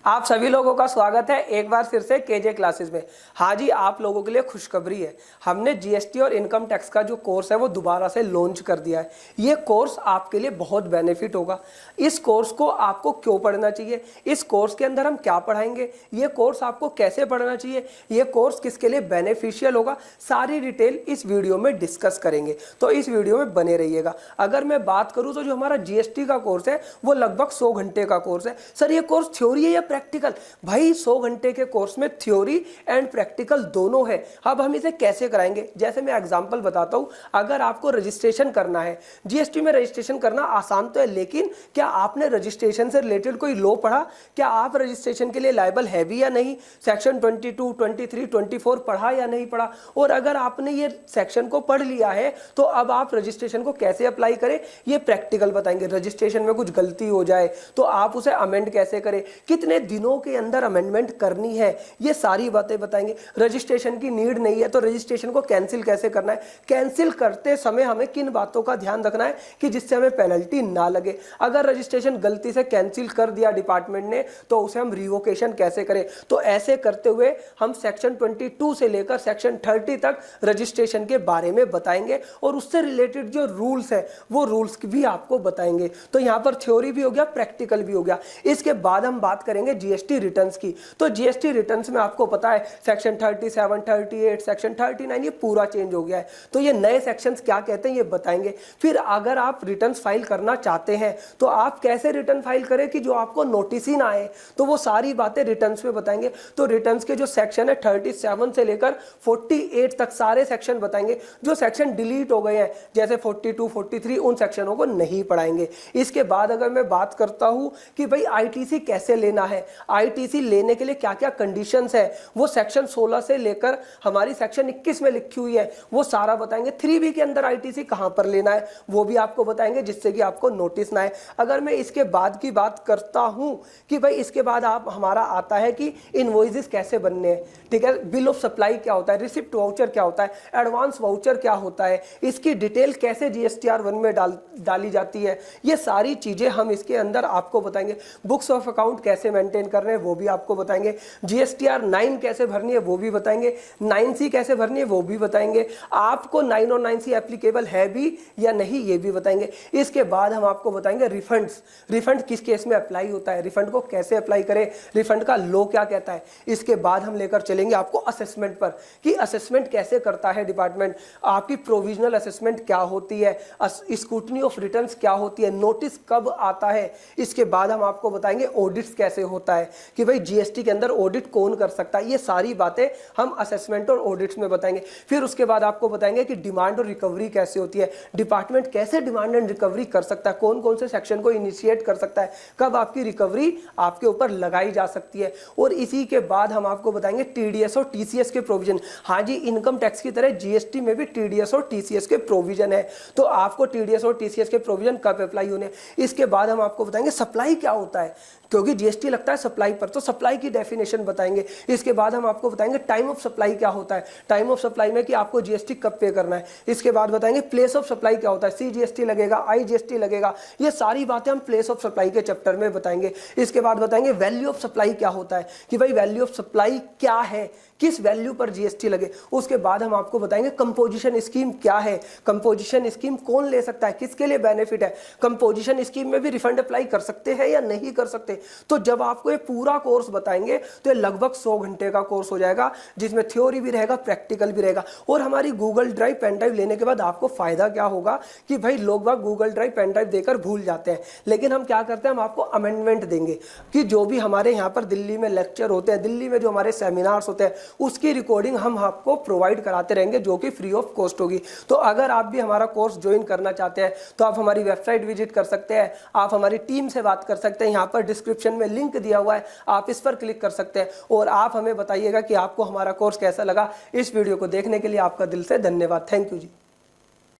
आप सभी लोगों का स्वागत है एक बार फिर से केजे क्लासेस में। हाँ जी, आप लोगों के लिए खुशखबरी है। हमने जीएसटी और इनकम टैक्स का जो कोर्स है वो दोबारा से लॉन्च कर दिया है। ये कोर्स आपके लिए बहुत बेनिफिट होगा। इस कोर्स को आपको क्यों पढ़ना चाहिए, इस कोर्स के अंदर हम क्या पढ़ाएंगे, ये कोर्स आपको कैसे पढ़ना चाहिए, ये कोर्स किसके लिए बेनिफिशियल होगा, सारी डिटेल इस वीडियो में डिस्कस करेंगे। तो इस वीडियो में बने रहिएगा। अगर मैं बात करूँ तो जो हमारा जीएसटी का कोर्स है वो लगभग 100 घंटे का कोर्स है। सर ये कोर्स थ्योरी है या प्रैक्टिकल? भाई 100 घंटे के कोर्स में थ्योरी एंड प्रैक्टिकल दोनों है। अब हम इसे कैसे कराएंगे, जैसे मैं एग्जांपल बताता हूं। अगर आपको रजिस्ट्रेशन करना है, जीएसटी में रजिस्ट्रेशन करना आसान तो है, लेकिन क्या आपने रजिस्ट्रेशन से रिलेटेड कोई लॉ पढ़ा? क्या आप रजिस्ट्रेशन के लिए लायबल है भी या नहीं? सेक्शन 22, 23, 24 पढ़ा या नहीं पढ़ा? और अगर आपने ये सेक्शन को पढ़ लिया है तो अब आप रजिस्ट्रेशन को कैसे अप्लाई करें ये प्रैक्टिकल बताएंगे। रजिस्ट्रेशन में कुछ गलती हो जाए तो आप उसे अमेंड कैसे करें, कितने दिनों के अंदर अमेंडमेंट करनी है, ये सारी बातें बताएंगे। रजिस्ट्रेशन की नीड नहीं है तो रजिस्ट्रेशन को कैंसिल कैसे करना है, कैंसिल करते समय हमें किन बातों का ध्यान रखना है कि जिससे हमें पेनल्टी ना लगे। अगर रजिस्ट्रेशन गलती से कैंसिल कर दिया डिपार्टमेंट ने तो उसे हम रिवोकेशन कैसे करें। तो ऐसे करते हुए हम सेक्शन 22 से लेकर सेक्शन 30 तक रजिस्ट्रेशन के बारे में बताएंगे और उससे रिलेटेड जो रूल्स है वो रूल्स भी आपको बताएंगे। तो यहाँ पर थ्योरी भी हो गया, प्रैक्टिकल भी हो गया। इसके बाद हम बात करेंगे जीएसटी रिटर्न्स की। तो जीएसटी रिटर्न्स में आपको पता है सेक्शन 37, 38, सेक्शन 39 ये पूरा चेंज हो गया है। तो ये नए सेक्शंस क्या कहते हैं ये बताएंगे। फिर अगर आप रिटर्न्स फाइल करना चाहते हैं तो आप कैसे रिटर्न फाइल करें कि जो आपको नोटिस ही ना आए, तो वो सारी बातें रिटर्न्स में बताएंगे। तो रिटर्न्स के जो सेक्शन है 37 से लेकर 48 तक सारे सेक्शन बताएंगे। जो सेक्शन डिलीट हो गए हैं जैसे 42, 43 उन सेक्शनों को नहीं पढ़ाएंगे। इसके बाद अगर मैं बात करता हूं कि भाई आईटीसी कैसे लेना है, आईटीसी लेने के लिए क्या क्या कंडीशंस है, वो सेक्शन 16 से लेकर हमारी सेक्शन 21 में लिखी हुई है, वो सारा बताएंगे। 3B के अंदर आईटीसी कहां पर लेना है वो भी आपको बताएंगे जिससे कि आपको नोटिस ना आए। अगर मैं इसके बाद की बात करता हूं कि भाई इसके बाद आप हमारा आता है कि इनवॉइसेस कैसे बनने हैं, ठीक है, बिल ऑफ सप्लाई क्या होता है, रिसिप्ट वाउचर क्या होता है, एडवांस वाउचर क्या होता है, इसकी डिटेल कैसे जीएसटीआर 1 में डाली जाती है, ये सारी चीजें हम इसके अंदर आपको बताएंगे। बुक्स ऑफ अकाउंट कैसे मेंटेन करने हैं वो भी आपको बताएंगे। जीएसटीआर 9 कैसे भरनी है वो भी बताएंगे। 9C कैसे भरनी है वो भी बताएंगे। आपको 9 और 9C एप्लीकेबल है भी या नहीं ये भी बताएंगे। इसके बाद हम आपको बताएंगे रिफंड्स, रिफंड किस केस में अप्लाई होता है, रिफंड को कैसे अप्लाई करें, रिफंड का लॉ क्या कहता है। इसके बाद हम लेकर चलेंगे आपको असेसमेंट पर कि असेसमेंट कैसे करता है डिपार्टमेंट, आपकी प्रोविजनल असेसमेंट क्या होती है, स्क्रूटनी ऑफ रिटर्न्स क्या होती है, नोटिस कब आता है। इसके बाद हम आपको बताएंगे ऑडिट्स कैसे होता है कि भाई जीएसटी के अंदर ऑडिट कौन कर सकता है। ये सारी बातें हम असेसमेंट और ऑडिट्स में बताएंगे। फिर उसके बाद आपको बताएंगे कि डिमांड और रिकवरी कैसे होती है, डिपार्टमेंट कैसे डिमांड एंड रिकवरी कर सकता है, कौन कौन से सेक्शन को इनिशिएट कर सकता है, कब आपकी रिकवरी आपके ऊपर लगाई जा सकती है। और इसी के बाद हम आपको बताएंगे टीडीएस और टीसीएस के प्रोविजन। हाँ जी, इनकम टैक्स की तरह जीएसटी में भी टीडीएस और टीसीएस के प्रोविजन है। तो आपको टीडीएस और टीसीएस के प्रोविजन कब अप्लाई होने। इसके बाद हम आपको बताएंगे सप्लाई क्या होता है, क्योंकि जीएसटी लगता है सप्लाई पर, तो सप्लाई की डेफिनेशन बताएंगे। इसके बाद हम आपको बताएंगे टाइम ऑफ सप्लाई क्या होता है, टाइम ऑफ सप्लाई में कि आपको जीएसटी कब पे करना है। इसके बाद बताएंगे प्लेस ऑफ सप्लाई क्या होता है, सीजीएसटी लगेगा, आईजीएसटी लगेगा, ये सारी बातें हम प्लेस ऑफ सप्लाई के चैप्टर में बताएंगे। इसके बाद बताएंगे वैल्यू ऑफ सप्लाई क्या होता है कि भाई वैल्यू ऑफ सप्लाई क्या है, किस वैल्यू पर जीएसटी लगे। उसके बाद हम आपको बताएंगे कंपोजिशन स्कीम क्या है, कंपोजिशन स्कीम कौन ले सकता है, किसके लिए बेनिफिट है, कंपोजिशन स्कीम में भी रिफंड अप्लाई कर सकते हैं या नहीं कर सकते। तो जब आपको ये पूरा कोर्स बताएंगे तो ये लगभग 100 घंटे का कोर्स हो जाएगा जिसमें थ्योरी भी रहेगा, प्रैक्टिकल भी रहेगा। और हमारी गूगल ड्राइव पेन ड्राइव लेने के बाद आपको फायदा क्या होगा कि भाई लोग बाग गूगल ड्राइव पेन ड्राइव देकर भूल जाते हैं, लेकिन हम क्या करते हैं, हम आपको अमेंडमेंट देंगे कि जो भी हमारे यहाँ पर दिल्ली में लेक्चर होते हैं, दिल्ली में जो हमारे सेमिनार्स होते हैं उसकी रिकॉर्डिंग हम आपको प्रोवाइड कराते रहेंगे जो कि फ्री ऑफ कॉस्ट होगी। तो अगर आप भी हमारा कोर्स ज्वाइन करना चाहते हैं तो आप हमारी वेबसाइट विजिट कर सकते हैं, आप हमारी टीम से बात कर सकते हैं। यहाँ पर डिस्क्रिप्शन में लिंक दिया हुआ है, आप इस पर क्लिक कर सकते हैं और आप हमें बताइएगा कि आपको हमारा कोर्स कैसा लगा। इस वीडियो को देखने के लिए आपका दिल से धन्यवाद। Thank you ji.